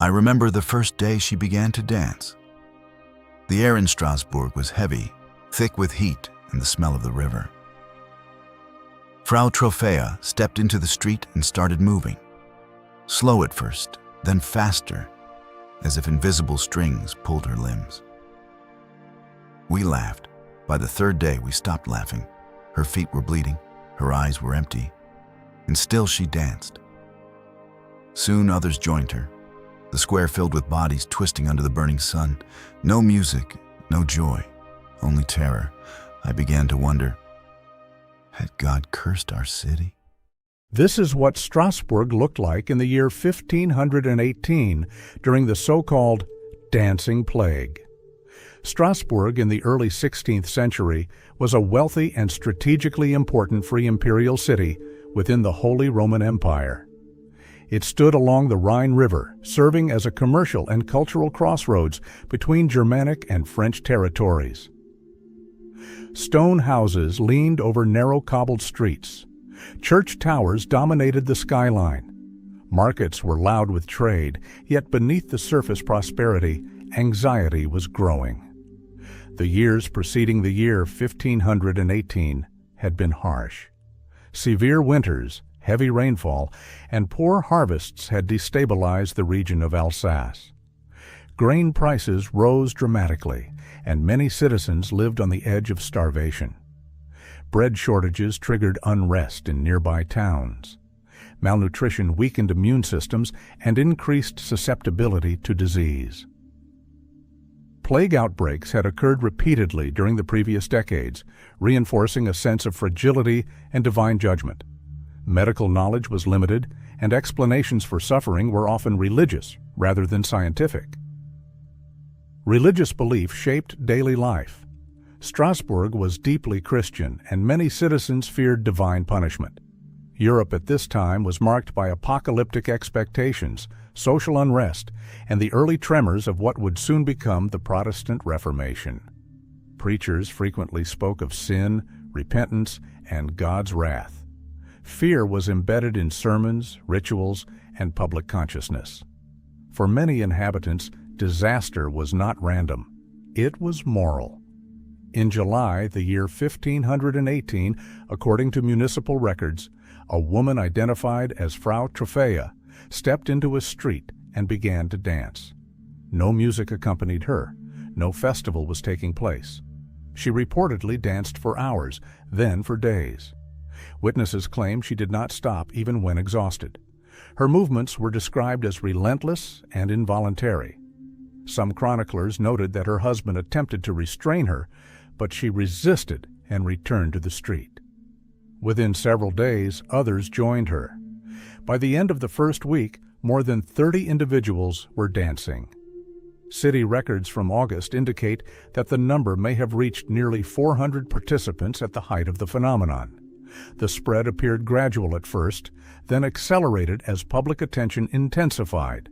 I remember the first day she began to dance. The air in Strasbourg was heavy, thick with heat and the smell of the river. Frau Trophäa stepped into the street and started moving. Slow at first, then faster, as if invisible strings pulled her limbs. We laughed. By the third day, we stopped laughing. Her feet were bleeding, her eyes were empty, and still she danced. Soon others joined her, the square filled with bodies twisting under the burning sun. No music, no joy, only terror. I began to wonder, had God cursed our city? This is what Strasbourg looked like in the year 1518 during the so-called Dancing Plague. Strasbourg in the early 16th century was a wealthy and strategically important free imperial city within the Holy Roman Empire. It stood along the Rhine River, serving as a commercial and cultural crossroads between Germanic and French territories. Stone houses leaned over narrow cobbled streets. Church towers dominated the skyline. Markets were loud with trade, yet beneath the surface prosperity, anxiety was growing. The years preceding the year 1518 had been harsh. Severe winters, heavy rainfall, and poor harvests had destabilized the region of Alsace. Grain prices rose dramatically, and many citizens lived on the edge of starvation. Bread shortages triggered unrest in nearby towns. Malnutrition weakened immune systems and increased susceptibility to disease. Plague outbreaks had occurred repeatedly during the previous decades, reinforcing a sense of fragility and divine judgment. Medical knowledge was limited, and explanations for suffering were often religious rather than scientific. Religious belief shaped daily life. Strasbourg was deeply Christian, and many citizens feared divine punishment. Europe at this time was marked by apocalyptic expectations, social unrest, and the early tremors of what would soon become the Protestant Reformation. Preachers frequently spoke of sin, repentance, and God's wrath. Fear was embedded in sermons, rituals, and public consciousness. For many inhabitants, disaster was not random. It was moral. In July, the year 1518, according to municipal records, a woman identified as Frau Trophäa stepped into a street and began to dance. No music accompanied her. No festival was taking place. She reportedly danced for hours, then for days. Witnesses claim she did not stop even when exhausted. Her movements were described as relentless and involuntary. Some chroniclers noted that her husband attempted to restrain her, but she resisted and returned to the street. Within several days, others joined her. By the end of the first week, more than 30 individuals were dancing. City records from August indicate that the number may have reached nearly 400 participants at the height of the phenomenon. The spread appeared gradual at first, then accelerated as public attention intensified.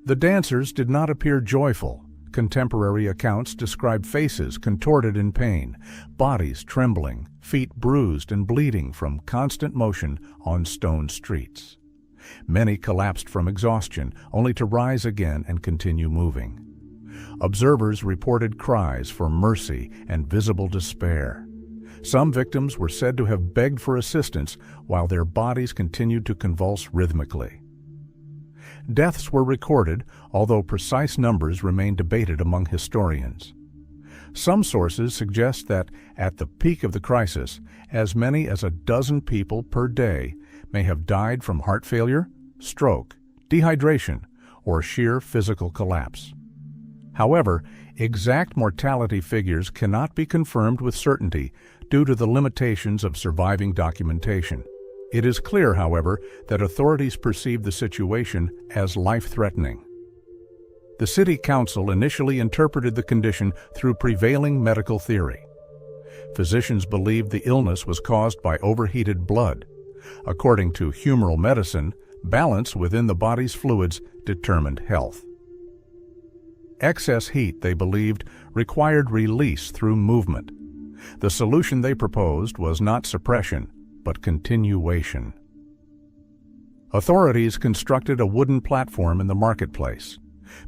The dancers did not appear joyful. Contemporary accounts describe faces contorted in pain, bodies trembling, feet bruised and bleeding from constant motion on stone streets. Many collapsed from exhaustion, only to rise again and continue moving. Observers reported cries for mercy and visible despair. Some victims were said to have begged for assistance while their bodies continued to convulse rhythmically. Deaths were recorded, although precise numbers remain debated among historians. Some sources suggest that, at the peak of the crisis, as many as a dozen people per day may have died from heart failure, stroke, dehydration, or sheer physical collapse. However, exact mortality figures cannot be confirmed with certainty due to the limitations of surviving documentation. It is clear, however, that authorities perceived the situation as life-threatening. The city council initially interpreted the condition through prevailing medical theory. Physicians believed the illness was caused by overheated blood. According to humoral medicine, balance within the body's fluids determined health. Excess heat, they believed, required release through movement. The solution they proposed was not suppression, but continuation. Authorities constructed a wooden platform in the marketplace.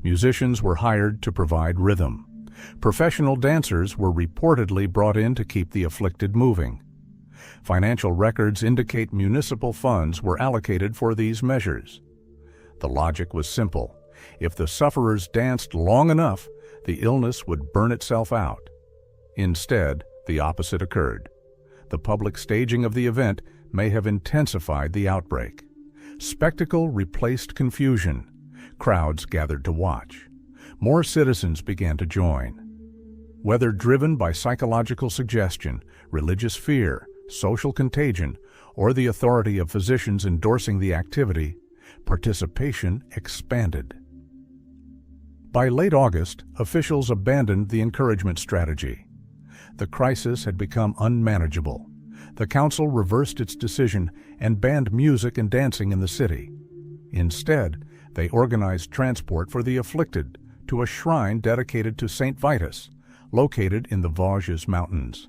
Musicians were hired to provide rhythm. Professional dancers were reportedly brought in to keep the afflicted moving. Financial records indicate municipal funds were allocated for these measures. The logic was simple. If the sufferers danced long enough, the illness would burn itself out. Instead, the opposite occurred. The public staging of the event may have intensified the outbreak. Spectacle replaced confusion. Crowds gathered to watch. More citizens began to join. Whether driven by psychological suggestion, religious fear, social contagion, or the authority of physicians endorsing the activity, participation expanded. By late August, officials abandoned the encouragement strategy. The crisis had become unmanageable. The council reversed its decision and banned music and dancing in the city. Instead, they organized transport for the afflicted to a shrine dedicated to Saint Vitus, located in the Vosges Mountains.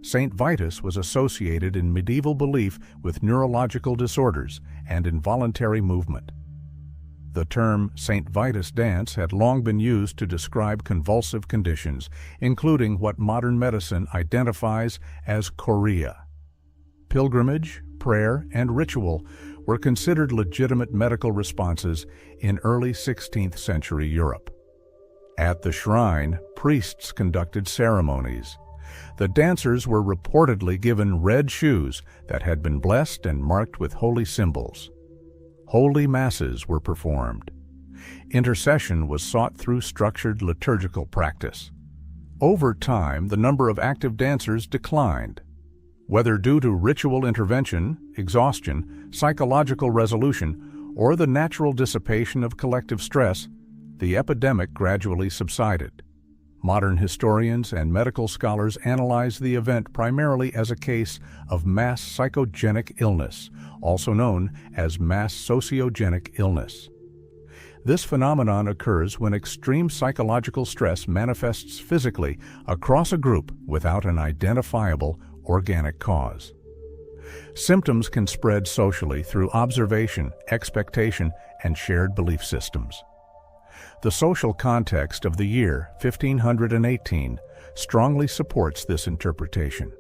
Saint Vitus was associated in medieval belief with neurological disorders and involuntary movement. The term Saint Vitus dance had long been used to describe convulsive conditions, including what modern medicine identifies as chorea. Pilgrimage, prayer, and ritual were considered legitimate medical responses in early 16th century Europe. At the shrine, priests conducted ceremonies. The dancers were reportedly given red shoes that had been blessed and marked with holy symbols. Holy masses were performed. Intercession was sought through structured liturgical practice. Over time, the number of active dancers declined. Whether due to ritual intervention, exhaustion, psychological resolution, or the natural dissipation of collective stress, the epidemic gradually subsided. Modern historians and medical scholars analyze the event primarily as a case of mass psychogenic illness, also known as mass sociogenic illness. This phenomenon occurs when extreme psychological stress manifests physically across a group without an identifiable organic cause. Symptoms can spread socially through observation, expectation, and shared belief systems. The social context of the year 1518 strongly supports this interpretation.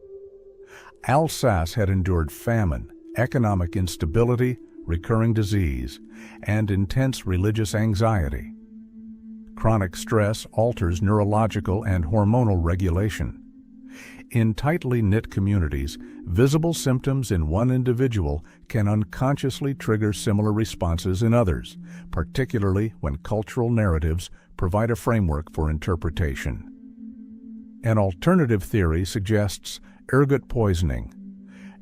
Alsace had endured famine, economic instability, recurring disease, and intense religious anxiety. Chronic stress alters neurological and hormonal regulation. In tightly knit communities, visible symptoms in one individual can unconsciously trigger similar responses in others, particularly when cultural narratives provide a framework for interpretation. An alternative theory suggests ergot poisoning.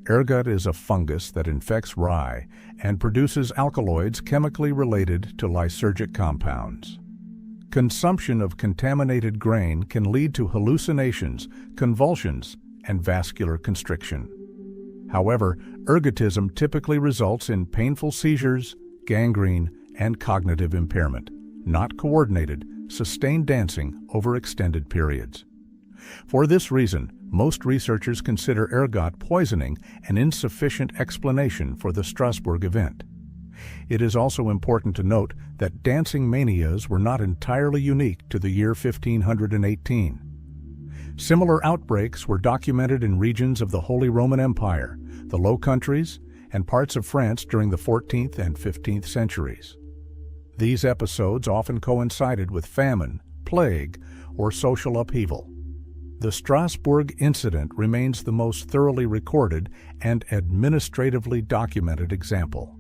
Ergot is a fungus that infects rye and produces alkaloids chemically related to lysergic compounds. Consumption of contaminated grain can lead to hallucinations, convulsions, and vascular constriction. However, ergotism typically results in painful seizures, gangrene, and cognitive impairment, not coordinated, sustained dancing over extended periods. For this reason, most researchers consider ergot poisoning an insufficient explanation for the Strasbourg event. It is also important to note that dancing manias were not entirely unique to the year 1518. Similar outbreaks were documented in regions of the Holy Roman Empire, the Low Countries, and parts of France during the 14th and 15th centuries. These episodes often coincided with famine, plague, or social upheaval. The Strasbourg incident remains the most thoroughly recorded and administratively documented example.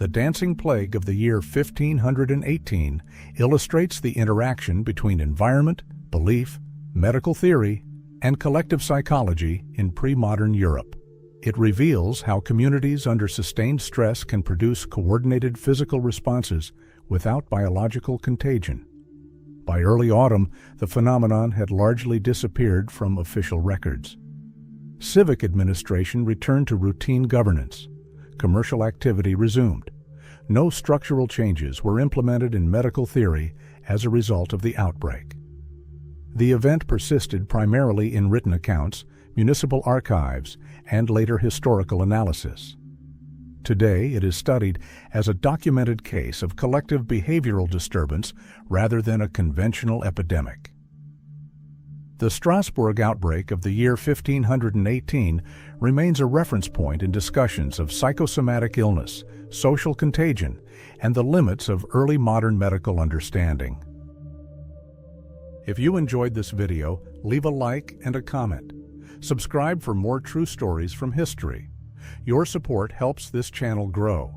The dancing plague of the year 1518 illustrates the interaction between environment, belief, medical theory, and collective psychology in pre-modern Europe. It reveals how communities under sustained stress can produce coordinated physical responses without biological contagion. By early autumn, the phenomenon had largely disappeared from official records. Civic administration returned to routine governance. Commercial activity resumed. No structural changes were implemented in medical theory as a result of the outbreak. The event persisted primarily in written accounts, municipal archives, and later historical analysis. Today, it is studied as a documented case of collective behavioral disturbance rather than a conventional epidemic. The Strasbourg outbreak of the year 1518 remains a reference point in discussions of psychosomatic illness, social contagion, and the limits of early modern medical understanding. If you enjoyed this video, leave a like and a comment. Subscribe for more true stories from history. Your support helps this channel grow.